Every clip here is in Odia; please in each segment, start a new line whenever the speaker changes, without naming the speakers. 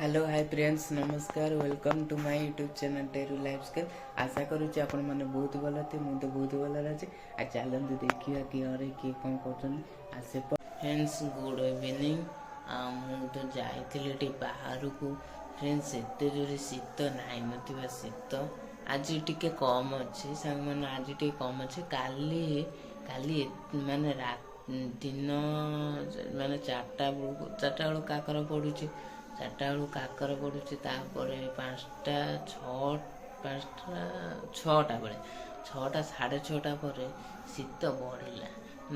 हेलो हाय फ्रेंड्स नमस्कार welcome to my YouTube channel टेरू लाइफ स्केल। आशा करुच्ची आपण मैंने बहुत भल थे मुझे बहुत भल अच्छे। आ चलते देखा कि अरे किए कौन कर फ्रेंड्स गुड इवनिंग। तो जाइली बाहर को फ्रेंड्स एत जोर शीत नाई ना शीत आज टे कम अच्छे सांग मैंने आज टे कम अच्छे काली काली माने रात दिन माने चार्टा बेलू काकर पड़ू चार्टा बेलू काकर पड़ुची तापर 5टा 6टा बेले 6टा 6:30 पर शीत बढ़ला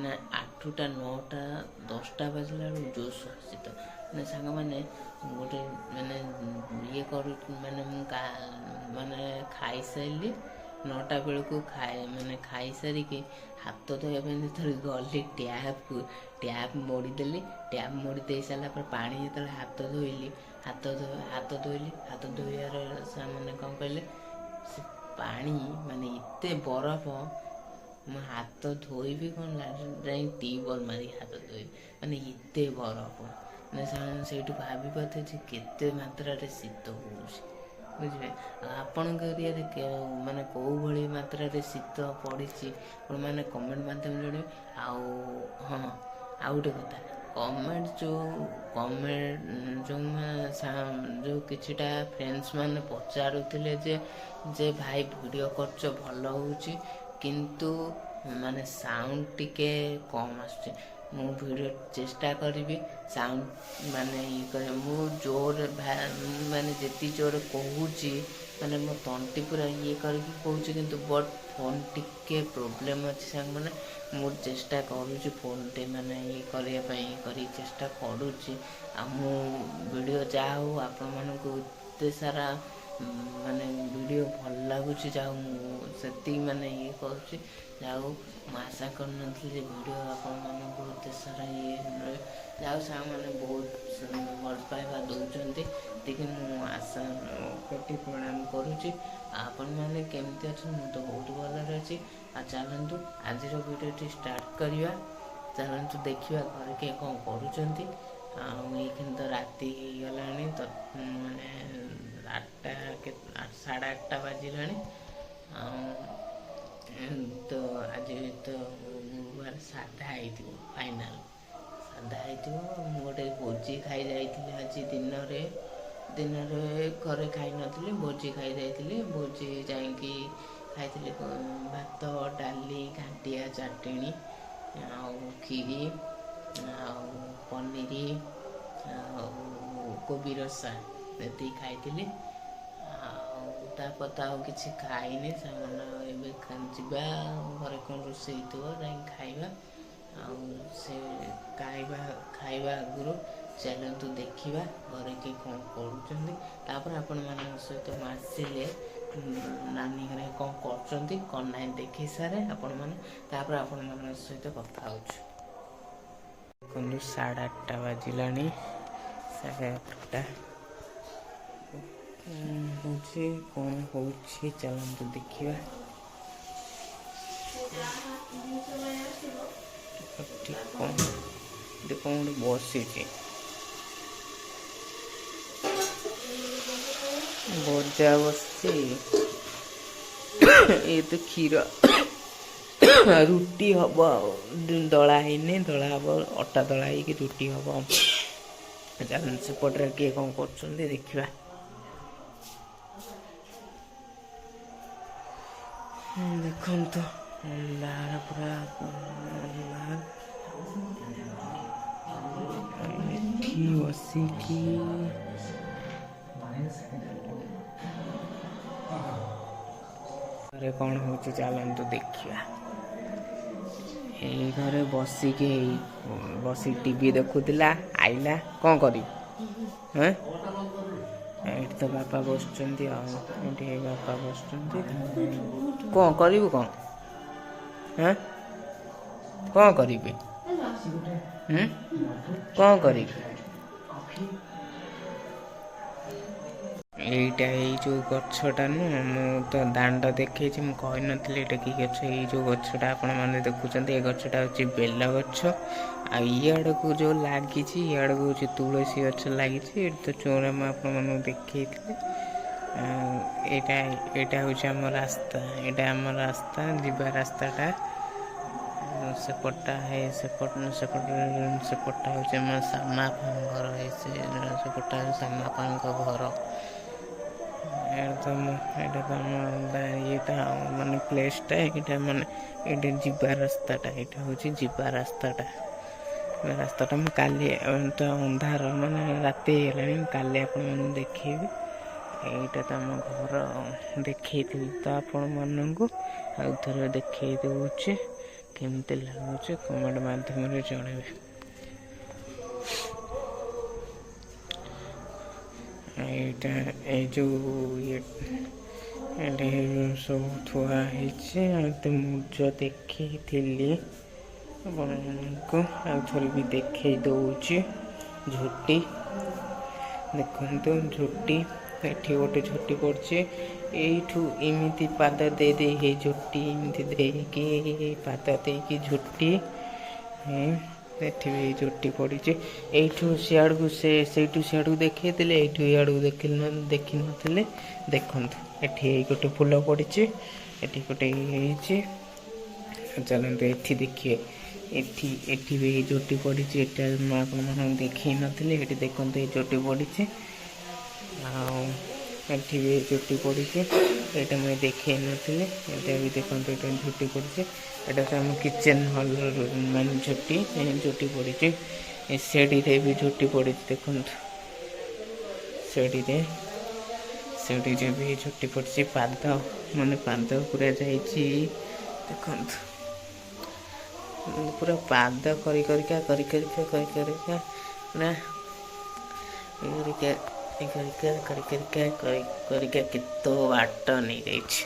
ना 8टा 9टा 10टा बाजला जोश शीत ना सांग मैंने गोटे मैंने ये कर माने खाई सारी 9टा बेलू खाए मैंने खाई सारिकी हाथ धोवाई जो गली टैप मोड़देली टैप मोड़ी दे सारा पर पानी जो हाथ धोइली हाथ धोइली हाथ धोइबार मैंने कौन कहले पानी माने एते बरफ मो हाथ धोइबी कौन जाए ट्यूबवेल मारी हाथ धोइबी माने एते बरफ मैंने से भावी पाते केते मात्रा शीत हो बुझे आपण एरिया माने कौ भली मात्रा शीत पड़ी मैंने कमेंट माध्यम जड़े हाँ आउ गोटे कथा कमेंट जो किछिटा फ्रेंड्स माने पचारुथिले जे भाई वीडियो करछ भल होउची किंतु माने साउंड टिके कम आछे मु वीडियो चेष्टा करी साउंड माने ये करे मु जोर माने जेती जोर कहूची माने मो तंटी पूरा ये करके कहूची किंतु बट फोन टिके प्रॉब्लम अच्छे सांग माने मु चेष्टा करूची फोन टे माने ये करया पई करी चेष्टा करूची आ मु वीडियो जाऊ आपण मानकु एते सारा माने वीडियो भल लगुच जाऊ से माने ये करुच्ची जाऊ आशा कर वीडियो आपण बहुत सारा ये जाऊ साग मैंने बहुत भल पाइबा दौरान देखिए मु आशा कोटि प्रणाम करुच्ची आपण मैंने केमती अच्छे मु तो बहुत भल अच्छी आ चलतु आज वीडियो स्टार्ट करवा चलतु देखा घर किए कौन करुँच तो राति गला तो मैंने 8टा 8:30 बाजिला तो आज तो गुरुवार साधा फाइनाल साधा गोटे भोजी खाई जाइए आज दिन घरे खाई नी भोजी खाई जाइए भोजी जाकि खाई भात डाली घाटिया चटणी खीरी पनीर कोबी रसा ये खाई तापर तो किसी खाईनी से जा घर कौन रोसे खाइबा से खाइबा आगु चलतु देखा घर किए कौन कर आपण मान सहित आसिले नानी घर कौन कर कौन ना देखी सारे आपण मैंने आपण मान सहित कथा हो 8:30 बाजिला 8:30 बुझे कौन हो चलतु देखा कौन बसी बजा बस ये तो क्षीर रुटी हम दला है दला हम अटा दला रुटी हम चल सेपटे किए कौन कर देखा देखु तो लाल पूरा बसिकी घरे कौन हो चलतु देखा ये घरे बसिकी बसी टीवी देखुला आइला कौन कर तो बापा बस बापा बस कौन करू कौन हाँ कौन करी कौन करी এইଟା ଏଇ ଯେଉଁ ଗଛଟା ନୁହଁ, ମୁଁ ତ ଦାଣ୍ଡ ଦେଖେଇଛି, ମୁଁ କହିନଥିଲି ଏଇଟା କି ଗଛ। ଏଇ ଯେଉଁ ଗଛଟା ଆପଣମାନେ ଦେଖୁଛନ୍ତି, ଏ ଗଛଟା ହେଉଛି ବେଲ ଗଛ। ଆଉ ଇଆଡ଼କୁ ଯେଉଁ ଲାଗିଛି, ଇଆଡ଼କୁ ହେଉଛି ତୁଳସୀ ଗଛ ଲାଗିଛି। ଏଠି ତ ଚଉରା ମୁଁ ଆପଣମାନଙ୍କୁ ଦେଖେଇଥିଲି। ଏଇଟା ଏଇଟା ହେଉଛି ଆମ ରାସ୍ତା, ଏଇଟା ଆମ ରାସ୍ତା, ଯିବା ରାସ୍ତାଟା। ସେପଟଟା ସେପଟଟା ହେଉଛି ଆମ ସାମାପାଙ୍କ ଘର। ସେପଟଟା ହେଉଛି ସାମାପାଙ୍କ ଘର। ଏଇଟା ତ ଆମ ଇଏଟା ମାନେ ପ୍ଲେସ୍ଟା, ଏଇଟା ମାନେ ଏଇଟା ଯିବା ରାସ୍ତାଟା, ଏଇଟା ହେଉଛି ଯିବା ରାସ୍ତାଟା। ମୁଁ କାଲି ତ ଅନ୍ଧାର ମାନେ ରାତି ହେଇଗଲାଣି, ମୁଁ କାଲି ଆପଣମାନଙ୍କୁ ଦେଖେଇବି। ଏଇଟା ତ ଆମ ଘର, ଦେଖେଇଥିଲି ତ ଆପଣମାନଙ୍କୁ, ଆଉ ଥରେ ଦେଖେଇ ଦେଉଛି। କେମିତି ଲାଗୁଛି କମେଣ୍ଟ ମାଧ୍ୟମରେ ଜଣାଇବେ। ଏଇଟା ଏଇ ଯେଉଁ ଏଠି ସବୁ ଥୁଆ ହେଇଛି। ଆଉ ମୁଜ ଦେଖେଇଥିଲି ଆପଣମାନଙ୍କୁ, ଆଉ ଥରେ ବି ଦେଖେଇ ଦେଉଛି। ଝୋଟି ଦେଖନ୍ତୁ, ଝୋଟି ଏଠି ଗୋଟେ ଝୋଟି ପଡ଼ିଛି। ଏଇଠୁ ଏମିତି ପାଦ ଦେଇ ହେଇ ଝୋଟି ଏମିତି ଦେଇକି ପାଦ ଦେଇକି ଝୋଟି, ଏଠି ବି ଝୋଟି ପଡ଼ିଛି। ଏଇଠୁ ସିଆଡ଼କୁ ସେଇଠୁ ସିଆଡ଼କୁ ଦେଖେଇଥିଲେ, ଏଇଠୁ ଇଆଡ଼କୁ ଦେଖିନଥିଲେ। ଦେଖନ୍ତୁ ଏଠି ଏଇ ଗୋଟେ ଫୁଲ ପଡ଼ିଛି, ଏଠି ଗୋଟେ ହେଇଛି। ଚାଲନ୍ତୁ ଏଠି ଦେଖିବେ, ଏଠି ବି ଏଇ ଝୋଟି ପଡ଼ିଛି। ଏଟା ମୁଁ ଆପଣମାନଙ୍କୁ ଦେଖେଇ ନଥିଲି, ଏଠି ଦେଖନ୍ତୁ ଏଇ ଝୋଟି ପଡ଼ିଛି। ଆଉ ଏଠି ବି ଏଇ ଝୋଟି ପଡ଼ିଛି, ଏଇଟା ମୁଁ ଦେଖେଇ ନଥିଲି। ଏଇଟା ବି ଦେଖନ୍ତୁ, ଏଇଟା ଝୋଟି ପଡ଼ିଛି। ଏଇଟା ତ ଆମ କିଚେନ୍ ହଲ୍ର ମାନେ ଝୋଟି ପଡ଼ିଛି। ଏ ସେଡ଼ିରେ ବି ଝୋଟି ପଡ଼ିଛି, ଦେଖନ୍ତୁ ସେଡ଼ିରେ ବି ଝୋଟି ପଡ଼ିଛି। ପାଦ ପୁରା ଯାଇଛି, ଦେଖନ୍ତୁ ପୁରା ପାଦ କରିକା କେତେ ବାଟ ନେଇଯାଇଛି।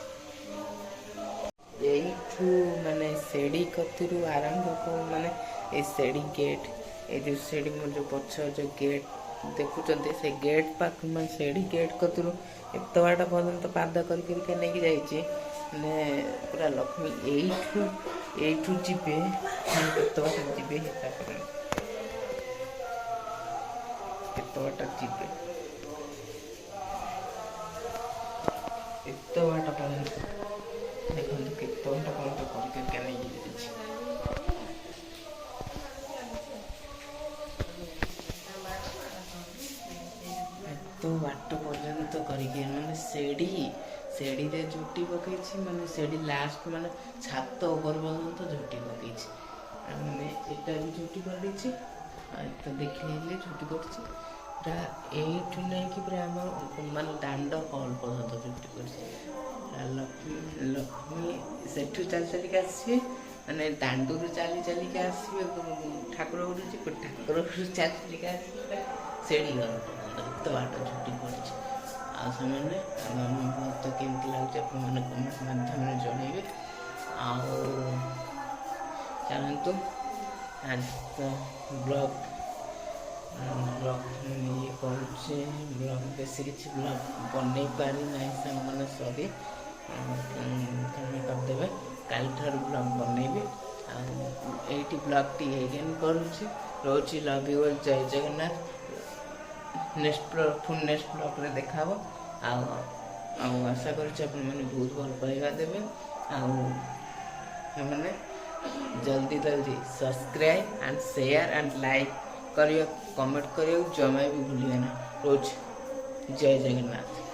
ଏଇଠୁ ମାନେ ସେଡ଼ି କତିରୁ ଆରମ୍ଭ ମାନେ ଏଇ ସେଡ଼ି ଗେଟ୍, ଏଇ ଯେଉଁ ସେଡ଼ି ମୋର ଯେଉଁ ପଛ ଯେଉଁ ଗେଟ୍ ଦେଖୁଛନ୍ତି, ସେ ଗେଟ୍ ପାଖ ମାନେ ସେଡ଼ି ଗେଟ୍ କତିରୁ ଏତେ ବାଟ ପର୍ଯ୍ୟନ୍ତ ପାଦ କରିକା ନେଇକି ଯାଇଛି। ମାନେ ପୁରା ଲକ୍ଷ୍ମୀ ଏଇଠୁ ଯିବେ, କେତେ ବାଟ ଯିବେ ହିସାବ କରନ୍ତୁ, କେତେ ବାଟ ଯିବେ ଏତେ ବାଟ ପର୍ଯ୍ୟନ୍ତ। ଦେଖନ୍ତୁ କେତେ ବାଟ ପର୍ଯ୍ୟନ୍ତ କରିକା ନେଇକି ଯାଇଛି। ଏତେ ବାଟ ପର୍ଯ୍ୟନ୍ତ କରିକି ମାନେ ସେଡ଼ିରେ ଝୋଟି ପକେଇଛି, ମାନେ ସେଡ଼ି ଲାଷ୍ଟ ମାନେ ଛାତ ଉପର ପର୍ଯ୍ୟନ୍ତ ଝୋଟି ପକେଇଛି। ମାନେ ଏଟା ବି ଝୋଟି ପଡ଼ିଛି, ଆଉ ତ ଦେଖିଲେ ଝୋଟି ପଡ଼ିଛି। ପୁରା ଏଇଠୁ ନେଇକି ପୁରା ଆମର ମାନେ ଦାଣ୍ଡ ହଲ୍ ପର୍ଯ୍ୟନ୍ତ ଝୋଟି ପଡ଼ିଛି। ଲକ୍ଷ୍ମୀ ସେଠୁ ଚାଲି ଚାଲିକା ଆସିବେ, ମାନେ ଦାଣ୍ଡରୁ ଚାଲିକା ଆସିବେ ଠାକୁର ଘରୁ ଯିବେ, ଠାକୁର ଘରୁ ଚାଲିକା ଆସିବେ ସେଡ଼ି ଘର ପର୍ଯ୍ୟନ୍ତ। ଏତେ ବାଟ ଝୋଟି ପଡ଼ିଛି। ଆଉ ସେମାନେ ତ କେମିତି ଲାଗୁଛି ଆପଣମାନେ କମେଣ୍ଟ ମାଧ୍ୟମରେ ଜଣାଇବେ। ଆଉ ଚାଲନ୍ତୁ ଆଜି ତ ବ୍ଲଗ୍ ଇଏ କରୁଛି। ବ୍ଲଗ୍ ବେଶୀ କିଛି ବ୍ଲଗ୍ ବନେଇ ପାରିନାହିଁ ସାଙ୍ଗମାନେ, ସରି କ୍ଷମା କରିଦେବେ। କାଲିଠାରୁ ବ୍ଲଗ୍ ବନେଇବି। ଆଉ ଏଇଠି ବ୍ଲଗ୍ଟି ଏଗେନ୍ କରୁଛି, ରହୁଛି। ଲଭ୍ ୟୁ ଅଲ୍, ଜୟ ଜଗନ୍ନାଥ। ନେକ୍ସଟ ବ୍ଲଗ୍ରେ ଦେଖା ହେବ। ଆଉ ଆଶା କରୁଛି ଆପଣମାନେ ବହୁତ ଭଲ ପାଇବା ଦେବେ। ଆଉ ସେମାନେ ଜଲ୍ଦି subscribe and share and like କରିବା, କମେଣ୍ଟ କରିବାକୁ ଜମା ବି ଭୁଲିବେ ନା। ରହୁଛି, ଜୟ ଜଗନ୍ନାଥ।